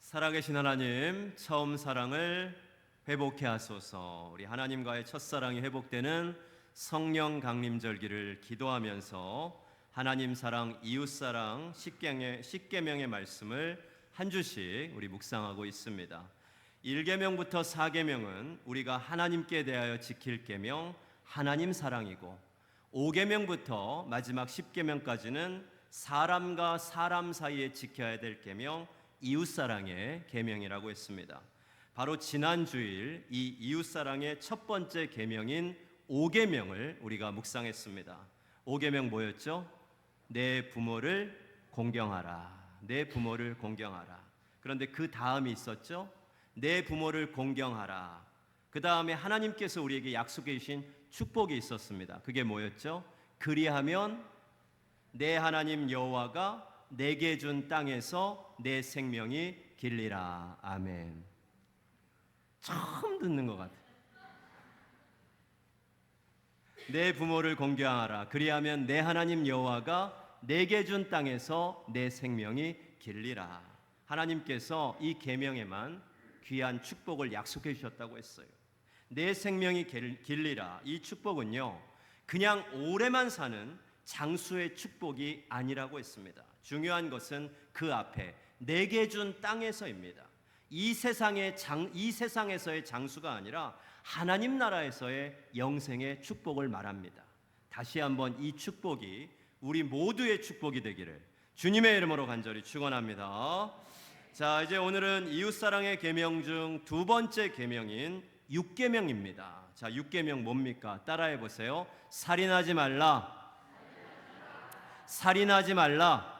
살아계신 하나님, 처음 사랑을 회복해 하소서. 우리 하나님과의 첫사랑이 회복되는 성령 강림절기를 기도하면서 하나님 사랑, 이웃 사랑, 십계명의 말씀을 한 주씩 우리 묵상하고 있습니다. 1계명부터 4계명은 우리가 하나님께 대하여 지킬 계명, 하나님 사랑이고, 5계명부터 마지막 10계명까지는 사람과 사람 사이에 지켜야 될 계명, 이웃사랑의 계명이라고 했습니다. 바로 지난 주일 이 이웃사랑의 첫 번째 계명인 5계명을 우리가 묵상했습니다. 5계명 뭐였죠? 내 부모를 공경하라. 내 부모를 공경하라. 그런데 그 다음이 있었죠? 내 부모를 공경하라. 그 다음에 하나님께서 우리에게 약속해 주신 축복이 있었습니다. 그게 뭐였죠? 그리하면 내 하나님 여호와가 내게 준 땅에서 내 생명이 길리라. 아멘. 처음 듣는 것 같아요. 내 부모를 공경하라. 그리하면 내 하나님 여호와가 내게 준 땅에서 내 생명이 길리라. 하나님께서 이 계명에만 귀한 축복을 약속해 주셨다고 했어요. 내 생명이 길리라. 이 축복은요, 그냥 오래만 사는 장수의 축복이 아니라고 했습니다. 중요한 것은 그 앞에 내게 준 땅에서입니다. 이 세상에서의 장수가 아니라 하나님 나라에서의 영생의 축복을 말합니다. 다시 한번 이 축복이 우리 모두의 축복이 되기를 주님의 이름으로 간절히 축원합니다. 자, 이제 오늘은 이웃사랑의 계명 중 두 번째 계명인 6계명입니다. 자, 6계명 뭡니까? 따라해 보세요. 살인하지 말라. 살인하지 말라.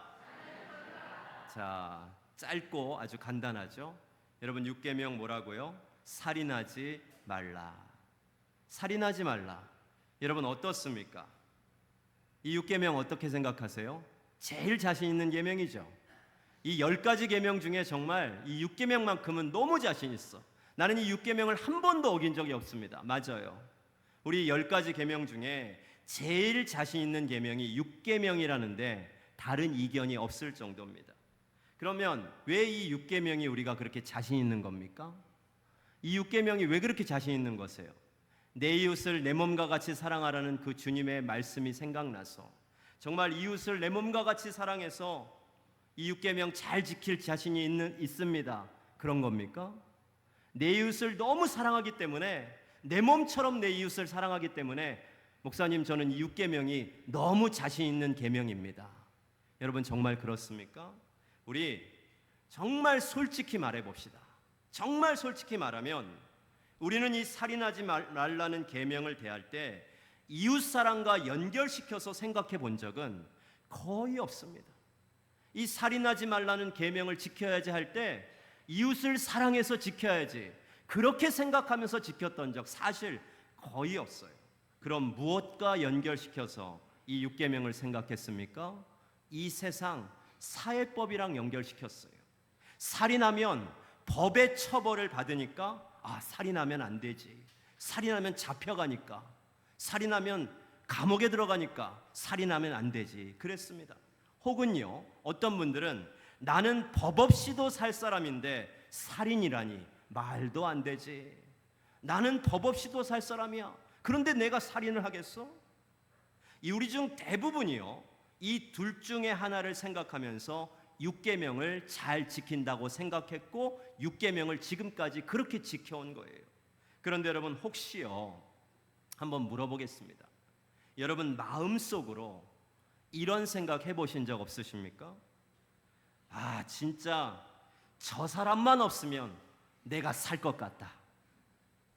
자, 짧고 아주 간단하죠. 여러분, 6계명 뭐라고요? 살인하지 말라. 살인하지 말라. 여러분 어떻습니까? 이 6계명 어떻게 생각하세요? 제일 자신 있는 계명이죠. 이 10가지 계명 중에 정말 이 6계명만큼은 너무 자신 있어. 나는 이 6계명을 한 번도 어긴 적이 없습니다. 맞아요. 우리 10가지 계명 중에 제일 자신 있는 계명이 6계명이라는데 다른 이견이 없을 정도입니다. 그러면 왜 이 6계명이 우리가 그렇게 자신 있는 겁니까? 이 6계명이 왜 그렇게 자신 있는 것이에요? 내 이웃을 내 몸과 같이 사랑하라는 그 주님의 말씀이 생각나서 정말 이웃을 내 몸과 같이 사랑해서 이 6계명 잘 지킬 자신이 있습니다. 그런 겁니까? 내 이웃을 너무 사랑하기 때문에, 내 몸처럼 내 이웃을 사랑하기 때문에 목사님, 저는 이 6계명이 너무 자신 있는 계명입니다. 여러분 정말 그렇습니까? 우리 정말 솔직히 말해 봅시다. 정말 솔직히 말하면 우리는 이 살인하지 말라는 계명을 대할 때 이웃사랑과 연결시켜서 생각해 본 적은 거의 없습니다. 이 살인하지 말라는 계명을 지켜야지 할 때 이웃을 사랑해서 지켜야지, 그렇게 생각하면서 지켰던 적 사실 거의 없어요. 그럼 무엇과 연결시켜서 이 6계명을 생각했습니까? 이 세상 사회법이랑 연결시켰어요. 살인하면 법의 처벌을 받으니까 살인하면 안 되지. 살인하면 잡혀가니까. 살인하면 감옥에 들어가니까 살인하면 안 되지. 그랬습니다. 혹은요, 어떤 분들은 나는 법 없이도 살 사람인데 살인이라니 말도 안 되지. 나는 법 없이도 살 사람이야. 그런데 내가 살인을 하겠어? 우리 중 대부분이요, 이 둘 중에 하나를 생각하면서 6계명을 잘 지킨다고 생각했고 6계명을 지금까지 그렇게 지켜온 거예요. 그런데 여러분, 혹시요, 한번 물어보겠습니다. 여러분 마음속으로 이런 생각 해보신 적 없으십니까? 진짜 저 사람만 없으면 내가 살 것 같다.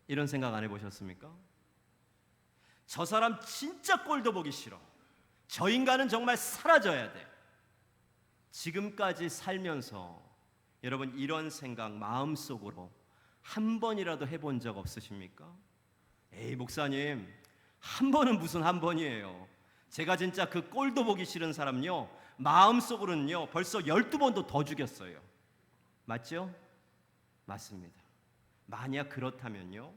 이런 생각 안 해보셨습니까? 저 사람 진짜 꼴도 보기 싫어. 저 인간은 정말 사라져야 돼. 지금까지 살면서 여러분 이런 생각 마음속으로 한 번이라도 해본 적 없으십니까? 에이 목사님, 한 번은 무슨 한 번이에요. 제가 진짜 그 꼴도 보기 싫은 사람요, 마음속으로는요 벌써 12번도 더 죽였어요. 맞죠? 맞습니다. 만약 그렇다면요,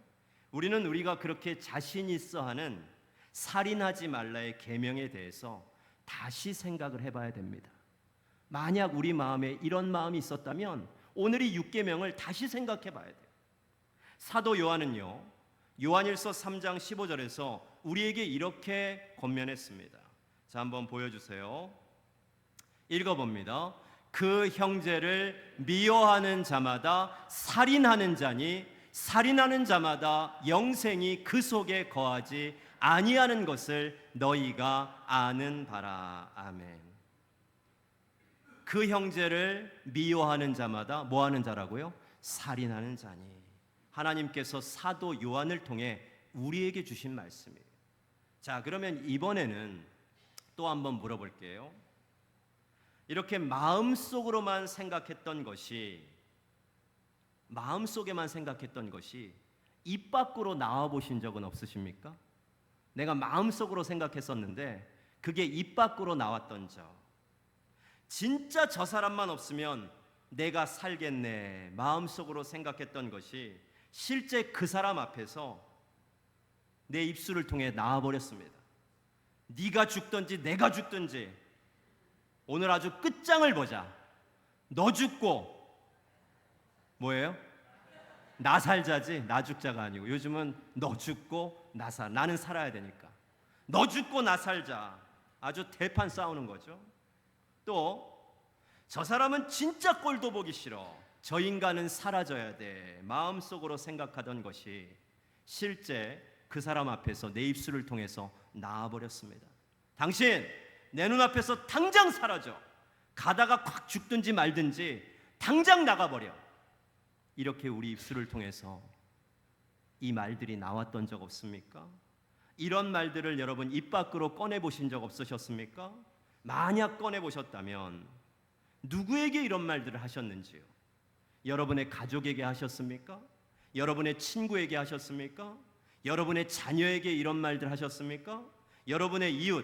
우리가 그렇게 자신 있어 하는 살인하지 말라의 계명에 대해서 다시 생각을 해봐야 됩니다. 만약 우리 마음에 이런 마음이 있었다면 오늘 이 6계명을 다시 생각해 봐야 돼요. 사도 요한은요, 요한일서 3장 15절에서 우리에게 이렇게 권면했습니다. 자, 한번 보여주세요. 읽어봅니다. 그 형제를 미워하는 자마다 살인하는 자니 살인하는 자마다 영생이 그 속에 거하지 아니하는 것을 너희가 아는 바라. 아멘. 그 형제를 미워하는 자마다 뭐 하는 자라고요? 살인하는 자니. 하나님께서 사도 요한을 통해 우리에게 주신 말씀이에요. 자, 그러면 이번에는 또 한번 물어볼게요. 이렇게 마음속으로만 생각했던 것이, 마음속에만 생각했던 것이 입 밖으로 나와 보신 적은 없으십니까? 내가 마음속으로 생각했었는데 그게 입 밖으로 나왔던 적. 진짜 저 사람만 없으면 내가 살겠네, 마음속으로 생각했던 것이 실제 그 사람 앞에서 내 입술을 통해 나와버렸습니다. 네가 죽든지 내가 죽든지 오늘 아주 끝장을 보자. 너 죽고 뭐예요? 나 살자지, 나 죽자가 아니고 요즘은 너 죽고 나 살, 나는 살아야 되니까 너 죽고 나 살자. 아주 대판 싸우는 거죠. 또 저 사람은 진짜 꼴도 보기 싫어, 저 인간은 사라져야 돼, 마음속으로 생각하던 것이 실제 그 사람 앞에서 내 입술을 통해서 나와버렸습니다. 당신 내 눈앞에서 당장 사라져, 가다가 콱 죽든지 말든지 당장 나가버려. 이렇게 우리 입술을 통해서 이 말들이 나왔던 적 없습니까? 이런 말들을 여러분 입 밖으로 꺼내보신 적 없으셨습니까? 만약 꺼내보셨다면 누구에게 이런 말들을 하셨는지요? 여러분의 가족에게 하셨습니까? 여러분의 친구에게 하셨습니까? 여러분의 자녀에게 이런 말들 하셨습니까? 여러분의 이웃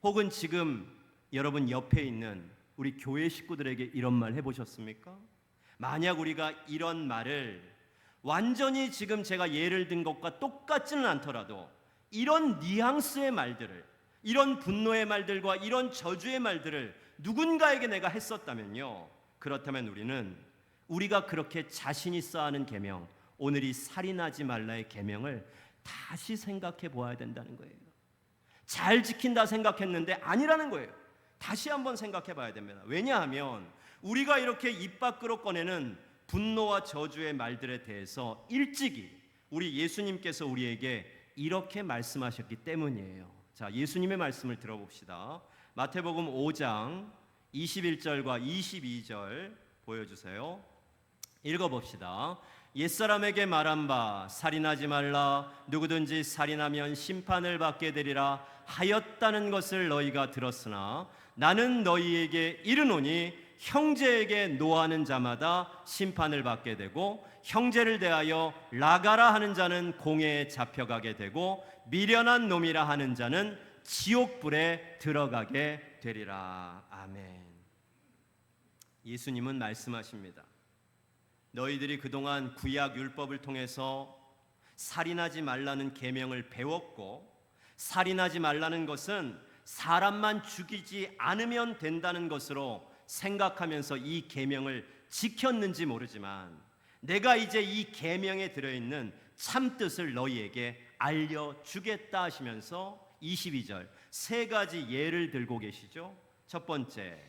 혹은 지금 여러분 옆에 있는 우리 교회 식구들에게 이런 말 해보셨습니까? 만약 우리가 이런 말을 완전히 지금 제가 예를 든 것과 똑같지는 않더라도 이런 뉘앙스의 말들을, 이런 분노의 말들과 이런 저주의 말들을 누군가에게 내가 했었다면요, 그렇다면 우리는 우리가 그렇게 자신 있어 하는 계명, 오늘 이 살인하지 말라의 계명을 다시 생각해 보아야 된다는 거예요. 잘 지킨다 생각했는데 아니라는 거예요. 다시 한번 생각해 봐야 됩니다. 왜냐하면 우리가 이렇게 입 밖으로 꺼내는 분노와 저주의 말들에 대해서 일찍이 우리 예수님께서 우리에게 이렇게 말씀하셨기 때문이에요. 자, 예수님의 말씀을 들어봅시다. 마태복음 5장 21절과 22절 보여주세요. 읽어봅시다. 옛사람에게 말한 바 살인하지 말라, 누구든지 살인하면 심판을 받게 되리라 하였다는 것을 너희가 들었으나 나는 너희에게 이르노니 형제에게 노하는 자마다 심판을 받게 되고 형제를 대하여 라가라 하는 자는 공회에 잡혀가게 되고 미련한 놈이라 하는 자는 지옥불에 들어가게 되리라. 아멘. 예수님은 말씀하십니다. 너희들이 그동안 구약 율법을 통해서 살인하지 말라는 계명을 배웠고, 살인하지 말라는 것은 사람만 죽이지 않으면 된다는 것으로 생각하면서 이 계명을 지켰는지 모르지만 내가 이제 이 계명에 들어있는 참뜻을 너희에게 알려주겠다 하시면서 22절 세 가지 예를 들고 계시죠. 첫 번째,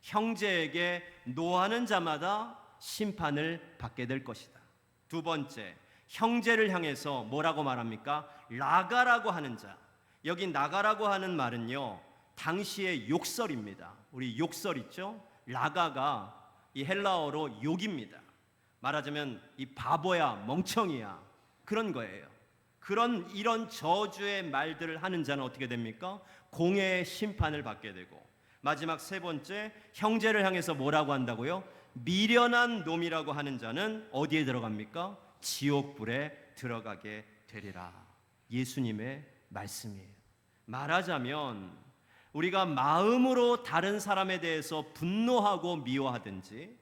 형제에게 노하는 자마다 심판을 받게 될 것이다. 두 번째, 형제를 향해서 뭐라고 말합니까? 라가라고 하는 자. 여기 나가라고 하는 말은요, 당시의 욕설입니다. 우리 욕설 있죠? 라가가 이 헬라어로 욕입니다. 말하자면 이 바보야, 멍청이야, 그런 거예요. 이런 저주의 말들을 하는 자는 어떻게 됩니까? 공회의 심판을 받게 되고, 마지막 세 번째, 형제를 향해서 뭐라고 한다고요? 미련한 놈이라고 하는 자는 어디에 들어갑니까? 지옥불에 들어가게 되리라. 예수님의 말씀이에요. 말하자면 우리가 마음으로 다른 사람에 대해서 분노하고 미워하든지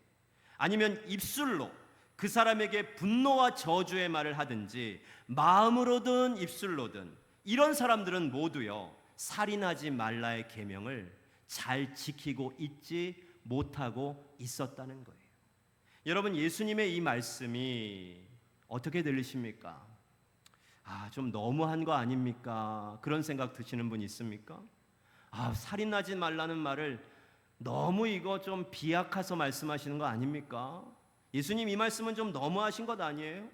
아니면 입술로 그 사람에게 분노와 저주의 말을 하든지 마음으로든 입술로든 이런 사람들은 모두요, 살인하지 말라의 계명을 잘 지키고 있지 못하고 있었다는 거예요. 여러분, 예수님의 이 말씀이 어떻게 들리십니까? 좀 너무한 거 아닙니까? 그런 생각 드시는 분 있습니까? 살인하지 말라는 말을 너무 이거 좀 비약해서 말씀하시는 거 아닙니까? 예수님 이 말씀은 좀 너무하신 것 아니에요?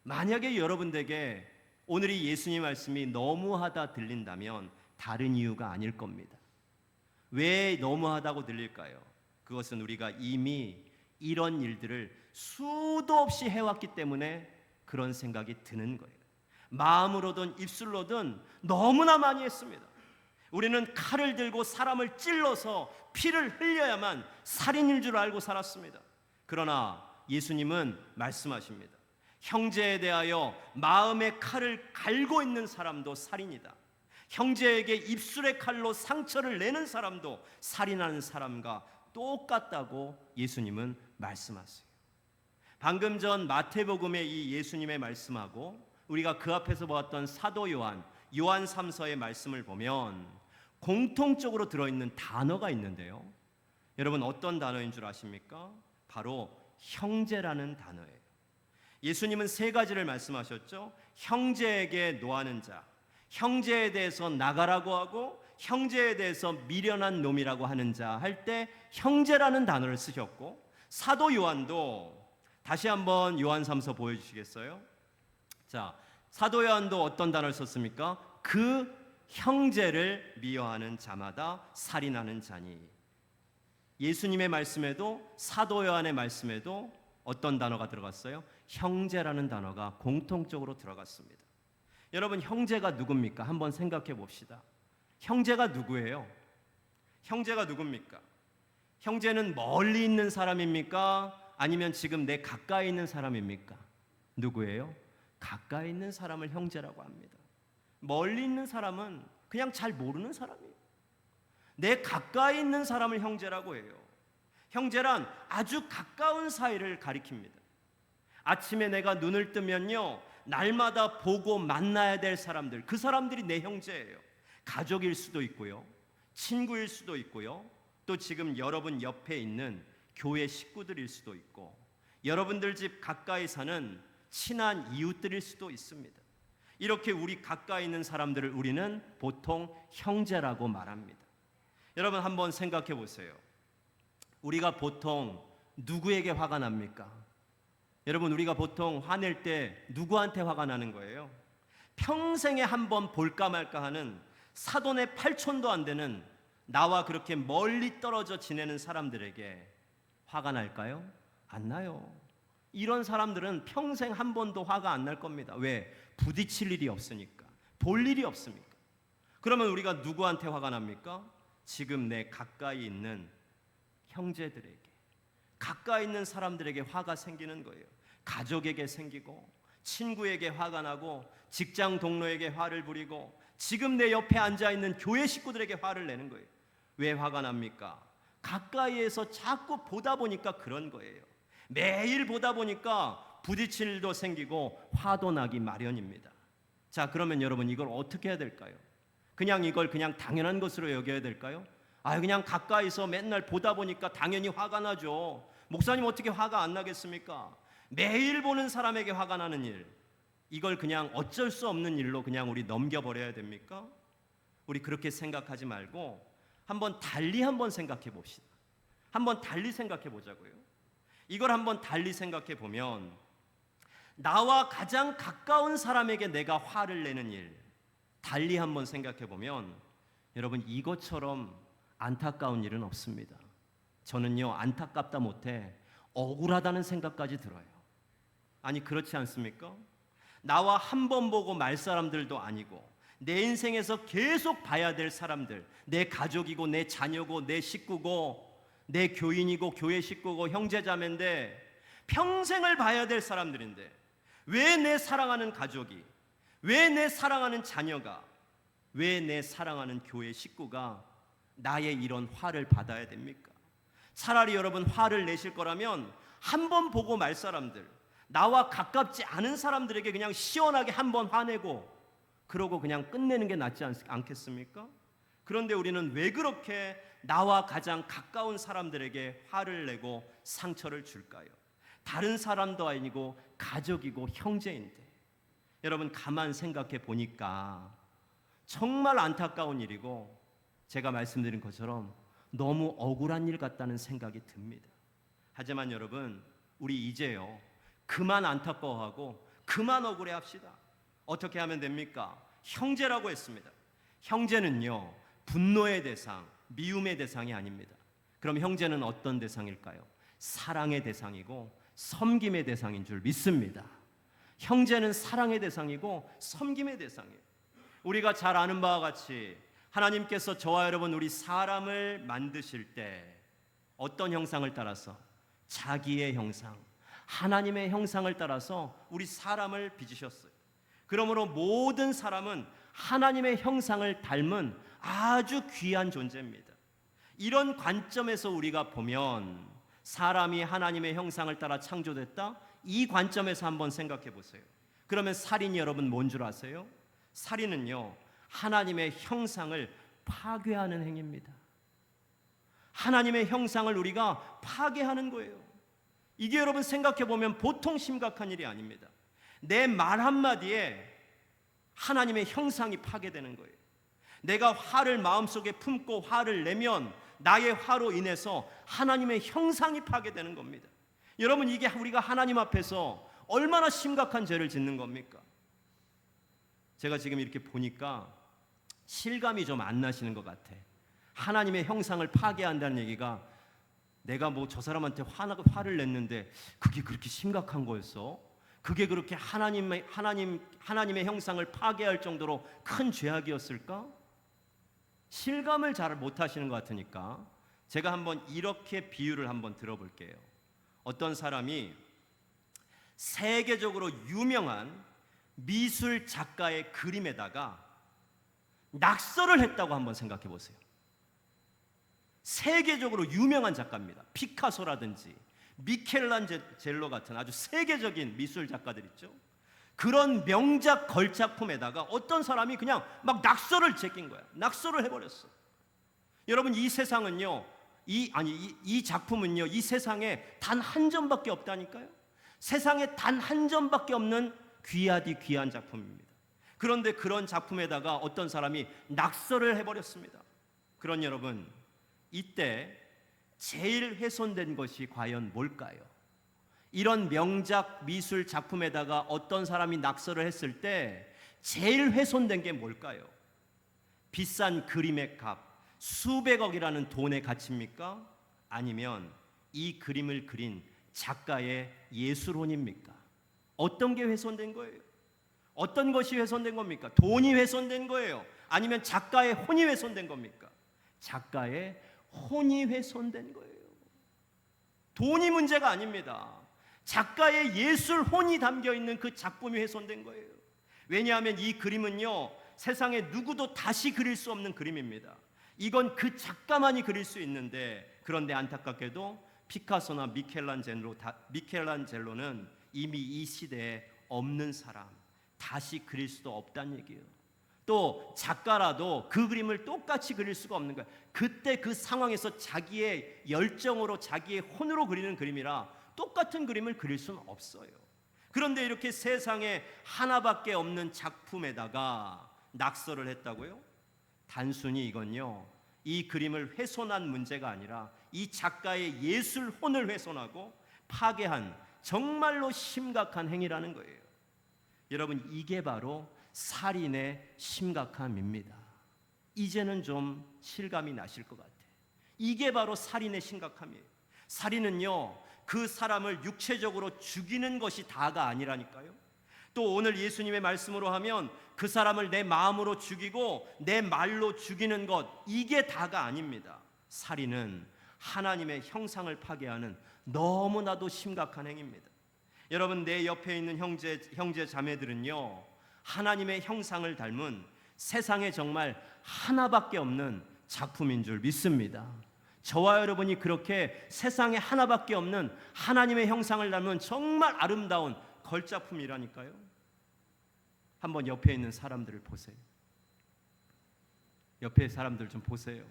만약에 여러분들에게 오늘 이 예수님 말씀이 너무하다 들린다면 다른 이유가 아닐 겁니다. 왜 너무하다고 들릴까요? 그것은 우리가 이미 이런 일들을 수도 없이 해왔기 때문에 그런 생각이 드는 거예요. 마음으로든 입술로든 너무나 많이 했습니다. 우리는 칼을 들고 사람을 찔러서 피를 흘려야만 살인일 줄 알고 살았습니다. 그러나 예수님은 말씀하십니다. 형제에 대하여 마음의 칼을 갈고 있는 사람도 살인이다. 형제에게 입술의 칼로 상처를 내는 사람도 살인하는 사람과 똑같다고 예수님은 말씀하세요. 방금 전 마태복음의 이 예수님의 말씀하고 우리가 그 앞에서 보았던 사도 요한 3서의 말씀을 보면 공통적으로 들어있는 단어가 있는데요. 여러분, 어떤 단어인 줄 아십니까? 바로 형제라는 단어예요. 예수님은 세 가지를 말씀하셨죠. 형제에게 노하는 자, 형제에 대해서 나가라고 하고 형제에 대해서 미련한 놈이라고 하는 자 할 때 형제라는 단어를 쓰셨고, 사도 요한도 다시 한번 요한 3서 보여주시겠어요? 자, 사도 요한도 어떤 단어를 썼습니까? 그 형제를 미워하는 자마다 살인하는 자니. 예수님의 말씀에도 사도 요한의 말씀에도 어떤 단어가 들어갔어요? 형제라는 단어가 공통적으로 들어갔습니다. 여러분, 형제가 누굽니까? 한번 생각해 봅시다. 형제가 누구예요? 형제가 누굽니까? 형제는 멀리 있는 사람입니까? 아니면 지금 내 가까이 있는 사람입니까? 누구예요? 가까이 있는 사람을 형제라고 합니다. 멀리 있는 사람은 그냥 잘 모르는 사람이에요. 내 가까이 있는 사람을 형제라고 해요. 형제란 아주 가까운 사이를 가리킵니다. 아침에 내가 눈을 뜨면요, 날마다 보고 만나야 될 사람들, 그 사람들이 내 형제예요. 가족일 수도 있고요, 친구일 수도 있고요, 또 지금 여러분 옆에 있는 교회 식구들일 수도 있고, 여러분들 집 가까이 사는 친한 이웃들일 수도 있습니다. 이렇게 우리 가까이 있는 사람들을 우리는 보통 형제라고 말합니다. 여러분, 한번 생각해 보세요. 우리가 보통 누구에게 화가 납니까? 여러분, 우리가 보통 화낼 때 누구한테 화가 나는 거예요? 평생에 한번 볼까 말까 하는 사돈의 팔촌도 안 되는 나와 그렇게 멀리 떨어져 지내는 사람들에게 화가 날까요? 안 나요. 이런 사람들은 평생 한 번도 화가 안 날 겁니다. 왜? 부딪힐 일이 없으니까, 볼 일이 없으니까. 그러면 우리가 누구한테 화가 납니까? 지금 내 가까이 있는 형제들에게, 가까이 있는 사람들에게 화가 생기는 거예요. 가족에게 생기고, 친구에게 화가 나고, 직장 동료에게 화를 부리고, 지금 내 옆에 앉아있는 교회 식구들에게 화를 내는 거예요. 왜 화가 납니까? 가까이에서 자꾸 보다 보니까 그런 거예요. 매일 보다 보니까 부딪힐 일도 생기고 화도 나기 마련입니다. 자, 그러면 여러분, 이걸 어떻게 해야 될까요? 이걸 그냥 당연한 것으로 여겨야 될까요? 그냥 가까이서 맨날 보다 보니까 당연히 화가 나죠. 목사님, 어떻게 화가 안 나겠습니까? 매일 보는 사람에게 화가 나는 일, 이걸 그냥 어쩔 수 없는 일로 그냥 우리 넘겨버려야 됩니까? 우리 그렇게 생각하지 말고 한번 달리 생각해 봅시다. 한번 달리 생각해 보자고요. 이걸 한번 달리 생각해 보면, 나와 가장 가까운 사람에게 내가 화를 내는 일, 달리 한번 생각해 보면 여러분, 이것처럼 안타까운 일은 없습니다. 저는요, 안타깝다 못해 억울하다는 생각까지 들어요. 아니, 그렇지 않습니까? 나와 한 번 보고 말 사람들도 아니고, 내 인생에서 계속 봐야 될 사람들, 내 가족이고 내 자녀고 내 식구고 내 교인이고 교회 식구고 형제자매인데, 평생을 봐야 될 사람들인데 왜 내 사랑하는 가족이, 왜 내 사랑하는 자녀가, 왜 내 사랑하는 교회 식구가 나의 이런 화를 받아야 됩니까? 차라리 여러분, 화를 내실 거라면 한 번 보고 말 사람들, 나와 가깝지 않은 사람들에게 그냥 시원하게 한 번 화내고 그러고 그냥 끝내는 게 낫지 않겠습니까? 그런데 우리는 왜 그렇게 나와 가장 가까운 사람들에게 화를 내고 상처를 줄까요? 다른 사람도 아니고 가족이고 형제인데. 여러분 가만 생각해 보니까 정말 안타까운 일이고 제가 말씀드린 것처럼 너무 억울한 일 같다는 생각이 듭니다. 하지만 여러분 우리 이제요 그만 안타까워하고 그만 억울해합시다. 어떻게 하면 됩니까? 형제라고 했습니다. 형제는요 분노의 대상, 미움의 대상이 아닙니다. 그럼 형제는 어떤 대상일까요? 사랑의 대상이고 섬김의 대상인 줄 믿습니다. 형제는 사랑의 대상이고 섬김의 대상이에요. 우리가 잘 아는 바와 같이 하나님께서 저와 여러분 우리 사람을 만드실 때 어떤 형상을 따라서? 자기의 형상, 하나님의 형상을 따라서 우리 사람을 빚으셨어요. 그러므로 모든 사람은 하나님의 형상을 닮은 아주 귀한 존재입니다. 이런 관점에서 우리가 보면 사람이 하나님의 형상을 따라 창조됐다? 이 관점에서 한번 생각해 보세요. 그러면 살인이 여러분 뭔 줄 아세요? 살인은요 하나님의 형상을 파괴하는 행위입니다. 하나님의 형상을 우리가 파괴하는 거예요. 이게 여러분 생각해 보면 보통 심각한 일이 아닙니다. 내 말 한마디에 하나님의 형상이 파괴되는 거예요. 내가 화를 마음속에 품고 화를 내면 나의 화로 인해서 하나님의 형상이 파괴되는 겁니다. 여러분 이게 우리가 하나님 앞에서 얼마나 심각한 죄를 짓는 겁니까? 제가 지금 이렇게 보니까 실감이 좀 안 나시는 것 같아. 하나님의 형상을 파괴한다는 얘기가 내가 뭐 저 사람한테 화를 냈는데 그게 그렇게 심각한 거였어? 그게 그렇게 하나님의 형상을 파괴할 정도로 큰 죄악이었을까? 실감을 잘 못하시는 것 같으니까 제가 한번 이렇게 비유를 한번 들어볼게요. 어떤 사람이 세계적으로 유명한 미술 작가의 그림에다가 낙서를 했다고 한번 생각해 보세요. 세계적으로 유명한 작가입니다. 피카소라든지 미켈란젤로 같은 아주 세계적인 미술 작가들 있죠. 그런 명작 걸작품에다가 어떤 사람이 그냥 막 낙서를 제낀 거야. 낙서를 해버렸어. 여러분 이 세상은요, 이 작품은요, 이 세상에 단 한 점밖에 없다니까요. 세상에 단 한 점밖에 없는 귀하디 귀한 작품입니다. 그런데 그런 작품에다가 어떤 사람이 낙서를 해버렸습니다. 그런 여러분, 이때 제일 훼손된 것이 과연 뭘까요? 이런 명작 미술 작품에다가 어떤 사람이 낙서를 했을 때 제일 훼손된 게 뭘까요? 비싼 그림의 값, 수백억이라는 돈의 가치입니까? 아니면 이 그림을 그린 작가의 예술혼입니까? 어떤 게 훼손된 거예요? 어떤 것이 훼손된 겁니까? 돈이 훼손된 거예요? 아니면 작가의 혼이 훼손된 겁니까? 작가의 혼이 훼손된 거예요. 돈이 문제가 아닙니다. 작가의 예술 혼이 담겨있는 그 작품이 훼손된 거예요. 왜냐하면 이 그림은요 세상에 누구도 다시 그릴 수 없는 그림입니다. 이건 그 작가만이 그릴 수 있는데, 그런데 안타깝게도 피카소나 미켈란젤로는 이미 이 시대에 없는 사람, 다시 그릴 수도 없다는 얘기예요. 또 작가라도 그 그림을 똑같이 그릴 수가 없는 거예요. 그때 그 상황에서 자기의 열정으로 자기의 혼으로 그리는 그림이라 똑같은 그림을 그릴 수는 없어요. 그런데 이렇게 세상에 하나밖에 없는 작품에다가 낙서를 했다고요? 단순히 이건요 이 그림을 훼손한 문제가 아니라 이 작가의 예술 혼을 훼손하고 파괴한 정말로 심각한 행위라는 거예요. 여러분 이게 바로 살인의 심각함입니다. 이제는 좀 실감이 나실 것 같아요. 이게 바로 살인의 심각함이에요. 살인은요 그 사람을 육체적으로 죽이는 것이 다가 아니라니까요. 또 오늘 예수님의 말씀으로 하면 그 사람을 내 마음으로 죽이고 내 말로 죽이는 것, 이게 다가 아닙니다. 살인은 하나님의 형상을 파괴하는 너무나도 심각한 행위입니다. 여러분 내 옆에 있는 형제 자매들은요 하나님의 형상을 닮은 세상에 정말 하나밖에 없는 작품인 줄 믿습니다. 저와 여러분이 그렇게 세상에 하나밖에 없는 하나님의 형상을 닮은 정말 아름다운 걸작품이라니까요. 한번 옆에 있는 사람들을 보세요. 옆에 사람들 좀 보세요.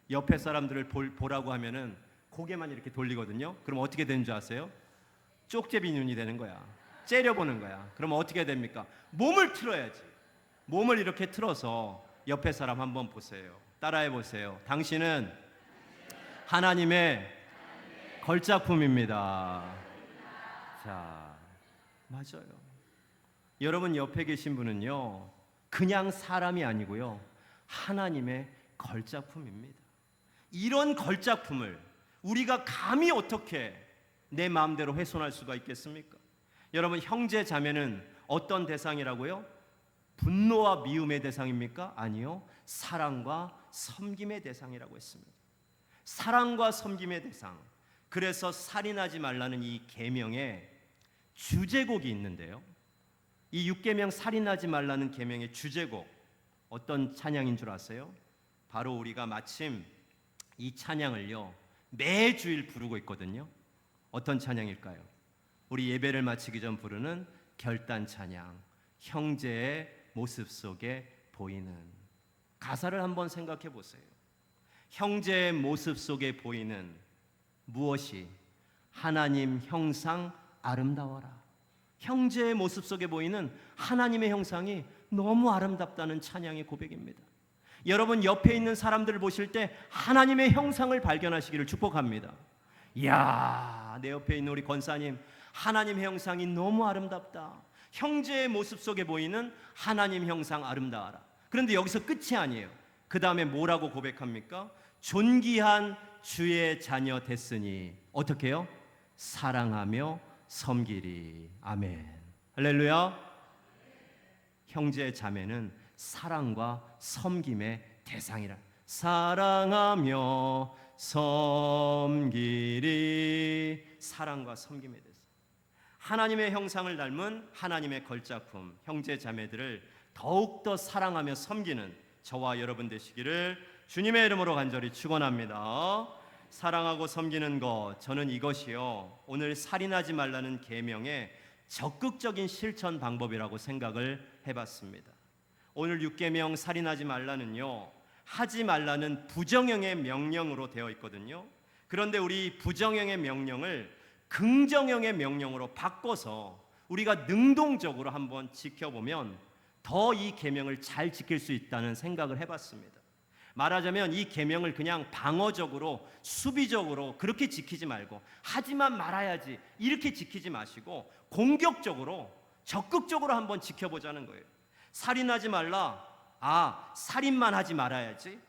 옆에 사람들을 보라고 하면은 고개만 이렇게 돌리거든요. 그럼 어떻게 되는 줄 아세요? 쪽제비 눈이 되는 거야. 째려보는 거야. 그럼 어떻게 됩니까? 몸을 틀어야지. 몸을 이렇게 틀어서 옆에 사람 한번 보세요. 따라해 보세요. 당신은 하나님의 걸작품입니다. 자, 맞아요. 여러분 옆에 계신 분은요, 그냥 사람이 아니고요, 하나님의 걸작품입니다. 이런 걸작품을 우리가 감히 어떻게 내 마음대로 훼손할 수가 있겠습니까? 여러분, 형제 자매는 어떤 대상이라고요? 분노와 미움의 대상입니까? 아니요, 사랑과 섬김의 대상이라고 했습니다. 사랑과 섬김의 대상. 그래서 살인하지 말라는 이 계명에 주제곡이 있는데요, 이 6계명 살인하지 말라는 계명의 주제곡 어떤 찬양인 줄 아세요? 바로 우리가 마침 이 찬양을요 매주일 부르고 있거든요. 어떤 찬양일까요? 우리 예배를 마치기 전 부르는 결단 찬양, 형제의 모습 속에 보이는. 가사를 한번 생각해 보세요. 형제의 모습 속에 보이는 무엇이 하나님 형상 아름다워라. 형제의 모습 속에 보이는 하나님의 형상이 너무 아름답다는 찬양의 고백입니다. 여러분 옆에 있는 사람들을 보실 때 하나님의 형상을 발견하시기를 축복합니다. 이야, 내 옆에 있는 우리 권사님, 하나님의 형상이 너무 아름답다. 형제의 모습 속에 보이는 하나님 형상 아름다워라. 그런데 여기서 끝이 아니에요. 그 다음에 뭐라고 고백합니까? 존귀한 주의 자녀 됐으니 어떻게 해요? 사랑하며 섬기리. 아멘. 할렐루야. 형제 자매는 사랑과 섬김의 대상이라. 사랑하며 섬기리. 사랑과 섬김의 대상. 하나님의 형상을 닮은 하나님의 걸작품 형제 자매들을 더욱더 사랑하며 섬기는 저와 여러분 되시기를 주님의 이름으로 간절히 축원합니다. 사랑하고 섬기는 것, 저는 이것이요 오늘 살인하지 말라는 계명의 적극적인 실천 방법이라고 생각을 해봤습니다. 오늘 6계명 살인하지 말라는요, 하지 말라는 부정형의 명령으로 되어 있거든요. 그런데 우리 부정형의 명령을 긍정형의 명령으로 바꿔서 우리가 능동적으로 한번 지켜보면 더 이 계명을 잘 지킬 수 있다는 생각을 해봤습니다. 말하자면 이 계명을 그냥 방어적으로 수비적으로 그렇게 지키지 말고 하지만 말아야지 이렇게 지키지 마시고 공격적으로 적극적으로 한번 지켜보자는 거예요. 살인하지 말라. 아, 살인만 하지 말아야지.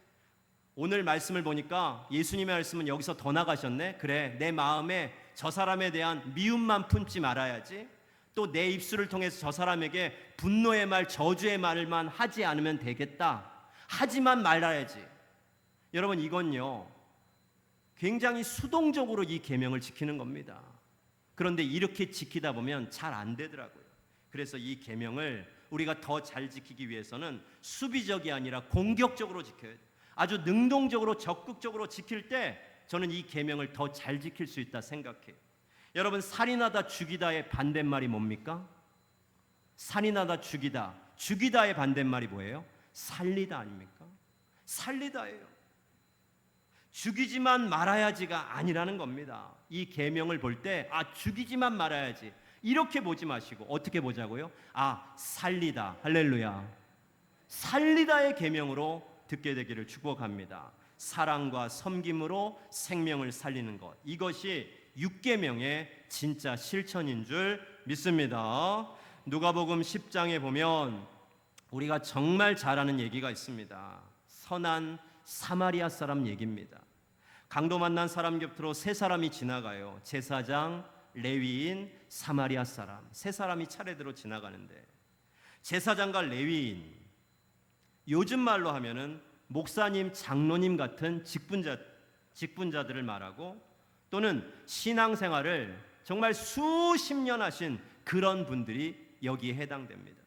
오늘 말씀을 보니까 예수님의 말씀은 여기서 더 나가셨네. 그래, 내 마음에 저 사람에 대한 미움만 품지 말아야지. 또 내 입술을 통해서 저 사람에게 분노의 말, 저주의 말만 하지 않으면 되겠다. 하지만 말아야지. 여러분, 이건요 굉장히 수동적으로 이 계명을 지키는 겁니다. 그런데 이렇게 지키다 보면 잘 안 되더라고요. 그래서 이 계명을 우리가 더 잘 지키기 위해서는 수비적이 아니라 공격적으로 지켜야 돼요. 아주 능동적으로 적극적으로 지킬 때 저는 이 계명을 더 잘 지킬 수 있다 생각해요. 여러분, 살인하다 죽이다의 반대말이 뭡니까? 살인하다 죽이다, 죽이다의 반대말이 뭐예요? 살리다 아닙니까? 살리다예요. 죽이지만 말아야지가 아니라는 겁니다. 이 계명을 볼 때 아, 죽이지만 말아야지 이렇게 보지 마시고 어떻게 보자고요? 아, 살리다. 할렐루야. 살리다의 계명으로 듣게 되기를 축복합니다. 사랑과 섬김으로 생명을 살리는 것, 이것이 6계명의 진짜 실천인 줄 믿습니다. 누가복음 10장에 보면 우리가 정말 잘 아는 얘기가 있습니다. 선한 사마리아 사람 얘기입니다. 강도 만난 사람 곁으로 세 사람이 지나가요. 제사장, 레위인, 사마리아 사람, 세 사람이 차례대로 지나가는데 제사장과 레위인, 요즘 말로 하면은 목사님, 장로님 같은 직분자들을 말하고, 또는 신앙생활을 정말 수십 년 하신 그런 분들이 여기에 해당됩니다.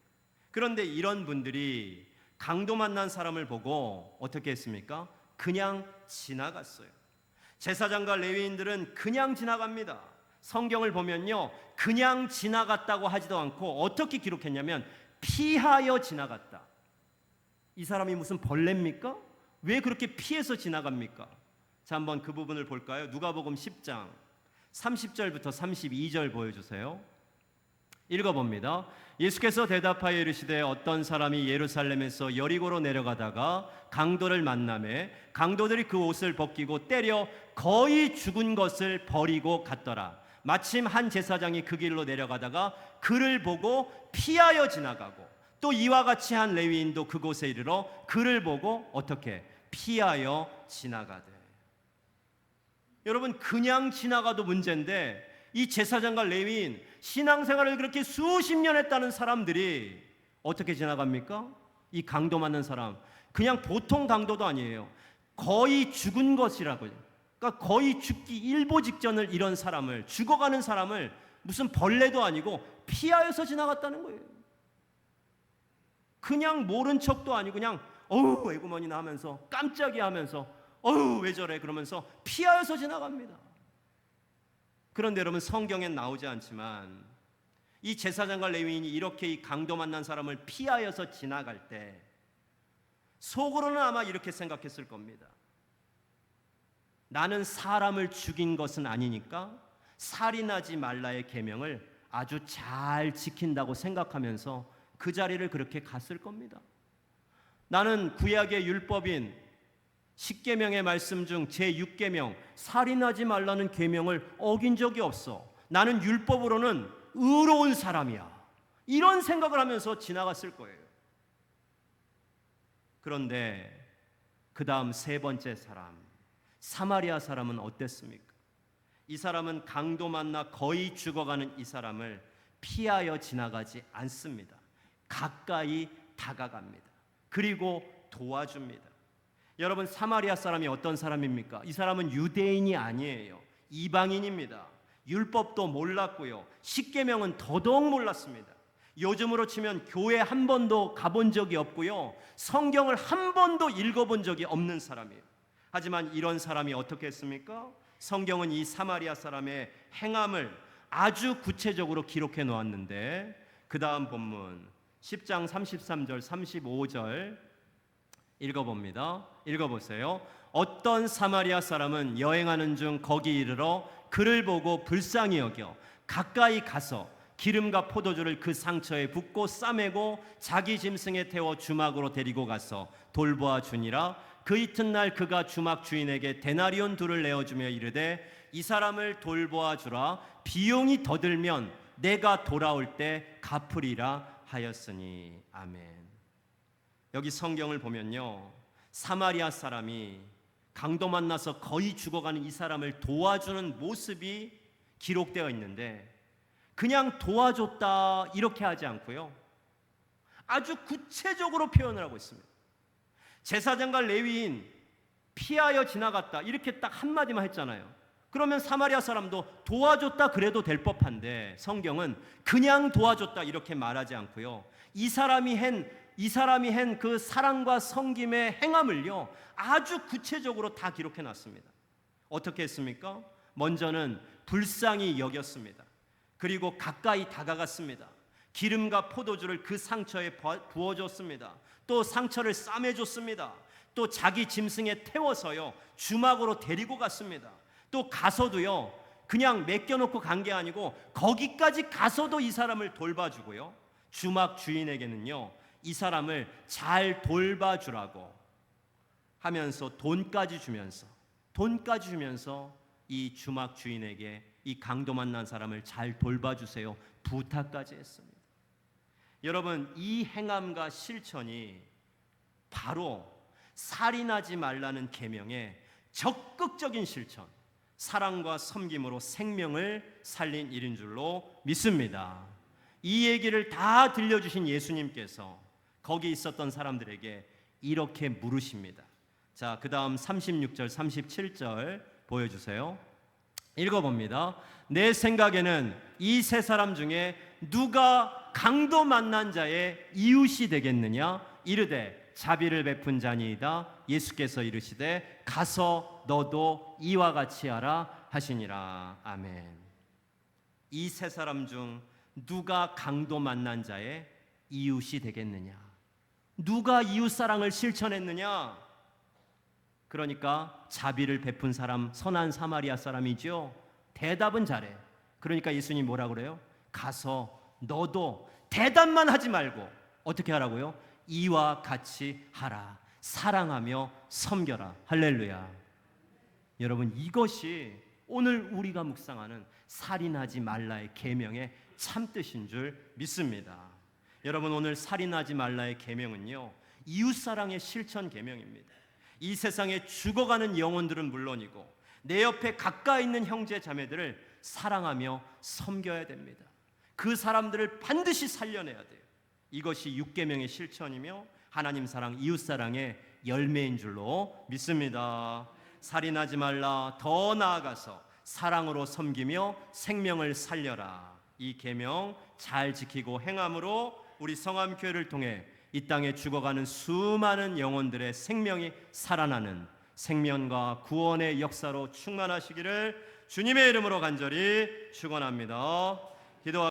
그런데 이런 분들이 강도 만난 사람을 보고 어떻게 했습니까? 그냥 지나갔어요. 제사장과 레위인들은 그냥 지나갑니다. 성경을 보면요, 그냥 지나갔다고 하지도 않고 어떻게 기록했냐면 피하여 지나갔다. 이 사람이 무슨 벌레입니까? 왜 그렇게 피해서 지나갑니까? 자, 한번 그 부분을 볼까요? 누가복음 10장 30절부터 32절 보여주세요. 읽어봅니다. 예수께서 대답하여 이르시되 어떤 사람이 예루살렘에서 여리고로 내려가다가 강도를 만나매 강도들이 그 옷을 벗기고 때려 거의 죽은 것을 버리고 갔더라. 마침 한 제사장이 그 길로 내려가다가 그를 보고 피하여 지나가고 또 이와 같이 한 레위인도 그곳에 이르러 그를 보고 어떻게 피하여 지나가되. 여러분, 그냥 지나가도 문제인데 이 제사장과 레위인, 신앙생활을 그렇게 수십 년 했다는 사람들이 어떻게 지나갑니까? 이 강도 맞는 사람, 그냥 보통 강도도 아니에요. 거의 죽은 것이라고요. 그러니까 거의 죽기 일보 직전을 이런 사람을, 죽어가는 사람을 무슨 벌레도 아니고 피하여서 지나갔다는 거예요. 그냥 모른 척도 아니고 그냥 어우 에구머니나 하면서 깜짝이야 하면서 어우 왜 저래 그러면서 피하여서 지나갑니다. 그런데 여러분, 성경엔 나오지 않지만 이 제사장과 레위인이 이렇게 이 강도 만난 사람을 피하여서 지나갈 때 속으로는 아마 이렇게 생각했을 겁니다. 나는 사람을 죽인 것은 아니니까 살인하지 말라의 계명을 아주 잘 지킨다고 생각하면서 그 자리를 그렇게 갔을 겁니다. 나는 구약의 율법인 10계명의 말씀 중 제6계명 살인하지 말라는 계명을 어긴 적이 없어. 나는 율법으로는 의로운 사람이야. 이런 생각을 하면서 지나갔을 거예요. 그런데 그 다음 세 번째 사람, 사마리아 사람은 어땠습니까? 이 사람은 강도 만나 거의 죽어가는 이 사람을 피하여 지나가지 않습니다. 가까이 다가갑니다. 그리고 도와줍니다. 여러분, 사마리아 사람이 어떤 사람입니까? 이 사람은 유대인이 아니에요. 이방인입니다. 율법도 몰랐고요. 십계명은 더더욱 몰랐습니다. 요즘으로 치면 교회 한 번도 가본 적이 없고요. 성경을 한 번도 읽어본 적이 없는 사람이에요. 하지만 이런 사람이 어떻게 했습니까? 성경은 이 사마리아 사람의 행함을 아주 구체적으로 기록해 놓았는데 그 다음 본문 10장 33절 35절 읽어봅니다. 읽어보세요. 어떤 사마리아 사람은 여행하는 중 거기 이르러 그를 보고 불쌍히 여겨 가까이 가서 기름과 포도주를 그 상처에 붓고 싸매고 자기 짐승에 태워 주막으로 데리고 가서 돌보아 주니라. 그 이튿날 그가 주막 주인에게 데나리온 둘을 내어주며 이르되 이 사람을 돌보아 주라. 비용이 더 들면 내가 돌아올 때 갚으리라 하였으니. 아멘. 여기 성경을 보면요, 사마리아 사람이 강도 만나서 거의 죽어가는 이 사람을 도와주는 모습이 기록되어 있는데 그냥 도와줬다 이렇게 하지 않고요, 아주 구체적으로 표현을 하고 있습니다. 제사장과 레위인 피하여 지나갔다 이렇게 딱 한마디만 했잖아요. 그러면 사마리아 사람도 도와줬다 그래도 될 법한데 성경은 그냥 도와줬다 이렇게 말하지 않고요, 이 사람이 한 그 사랑과 섬김의 행함을요 아주 구체적으로 다 기록해 놨습니다. 어떻게 했습니까? 먼저는 불쌍히 여겼습니다. 그리고 가까이 다가갔습니다. 기름과 포도주를 그 상처에 부어줬습니다. 또 상처를 싸매줬습니다. 또 자기 짐승에 태워서요 주막으로 데리고 갔습니다. 또 가서도요 그냥 맡겨놓고 간 게 아니고 거기까지 가서도 이 사람을 돌봐주고요, 주막 주인에게는요 이 사람을 잘 돌봐주라고 하면서 돈까지 주면서 이 주막 주인에게 이 강도 만난 사람을 잘 돌봐주세요 부탁까지 했습니다. 여러분, 이 행함과 실천이 바로 살인하지 말라는 계명의 적극적인 실천, 사랑과 섬김으로 생명을 살린 일인 줄로 믿습니다. 이 얘기를 다 들려주신 예수님께서 거기 있었던 사람들에게 이렇게 물으십니다. 자, 그 다음 36절 37절 보여주세요. 읽어봅니다. 내 생각에는 이 세 사람 중에 누가 강도 만난 자의 이웃이 되겠느냐? 이르되 자비를 베푼 자니이다. 예수께서 이르시되 가서 너도 이와 같이 하라 하시니라. 아멘. 이 세 사람 중 누가 강도 만난 자의 이웃이 되겠느냐? 누가 이웃 사랑을 실천했느냐? 그러니까 자비를 베푼 사람, 선한 사마리아 사람이죠. 대답은 잘해. 그러니까 예수님 뭐라 그래요? 가서 너도 대답만 하지 말고 어떻게 하라고요? 이와 같이 하라. 사랑하며 섬겨라. 할렐루야. 여러분, 이것이 오늘 우리가 묵상하는 살인하지 말라의 계명의 참뜻인 줄 믿습니다. 여러분, 오늘 살인하지 말라의 계명은요, 이웃사랑의 실천 계명입니다. 이 세상에 죽어가는 영혼들은 물론이고 내 옆에 가까이 있는 형제 자매들을 사랑하며 섬겨야 됩니다. 그 사람들을 반드시 살려내야 돼요. 이것이 6계명의 실천이며 하나님 사랑, 이웃 사랑의 열매인 줄로 믿습니다. 살인하지 말라, 더 나아가서 사랑으로 섬기며 생명을 살려라. 이 계명 잘 지키고 행함으로 우리 성암교회를 통해 이 땅에 죽어가는 수많은 영혼들의 생명이 살아나는 생명과 구원의 역사로 충만하시기를 주님의 이름으로 간절히 축원합니다.